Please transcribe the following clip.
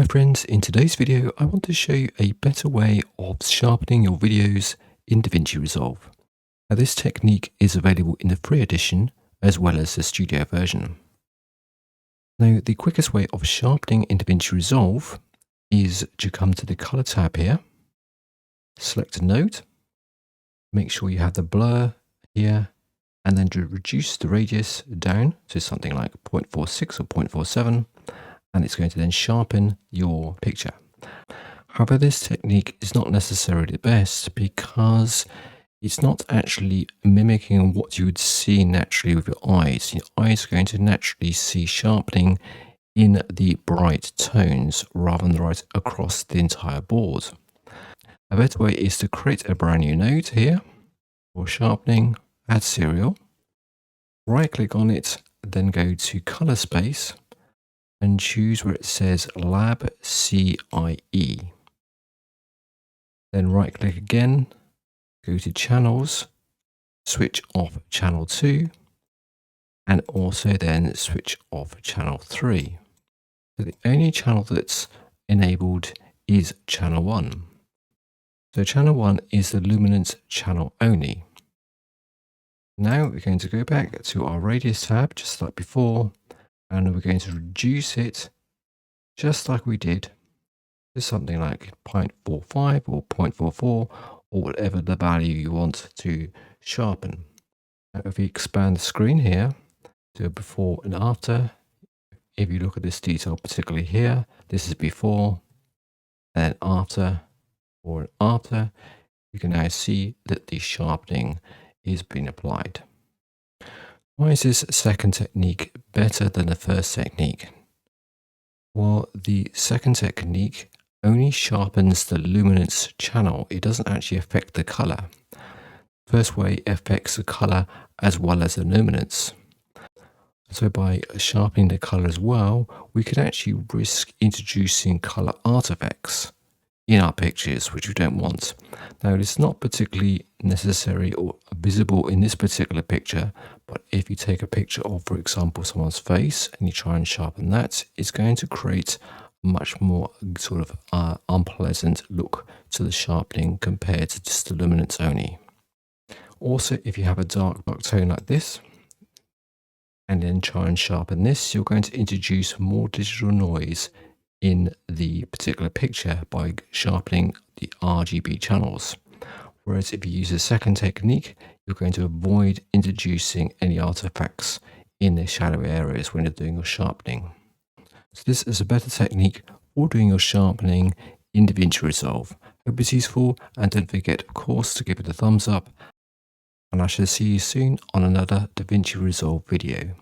Hi friends, in today's video I want to show you a better way of sharpening your videos in DaVinci Resolve. Now this technique is available in the free edition as well as the studio version. Now the quickest way of sharpening in DaVinci Resolve is to come to the color tab here, select a node, make sure you have the blur here, and then to reduce the radius down to something like 0.46 or 0.47. And it's going to then sharpen your picture. However, this technique is not necessarily the best because it's not actually mimicking what you would see naturally with your eyes. Your eyes are going to naturally see sharpening in the bright tones rather than right across the entire board. A better way is to create a brand new node here for sharpening, add serial, right click on it, then go to color space, and choose where it says Lab CIE. Then right click again, go to channels, switch off channel 2, and also then switch off channel 3. So the only channel that's enabled is channel 1. So channel 1 is the luminance channel only. Now we're going to go back to our radius tab just like before, and we're going to reduce it just like we did to something like 0.45 or 0.44 or whatever the value you want to sharpen. Now if we expand the screen here to before and after, if you look at this detail particularly here, this is before and after, or after, you can now see that the sharpening is being applied. Why is this second technique better than the first technique? Well, the second technique only sharpens the luminance channel. It doesn't actually affect the color. First way affects the color as well as the luminance. So by sharpening the color as well, we can actually risk introducing color artifacts in our pictures, which we don't want. Now, it's not particularly necessary or visible in this particular picture, but if you take a picture of, for example, someone's face and you try and sharpen that, it's going to create a much more sort of unpleasant look to the sharpening compared to just the luminance only. Also, if you have a dark tone like this, and then try and sharpen this, you're going to introduce more digital noise in the particular picture by sharpening the RGB channels. Whereas if you use a second technique, you're going to avoid introducing any artifacts in the shadowy areas when you're doing your sharpening. So this is a better technique for doing your sharpening in DaVinci Resolve. Hope it's useful, and don't forget, of course, to give it a thumbs up. And I shall see you soon on another DaVinci Resolve video.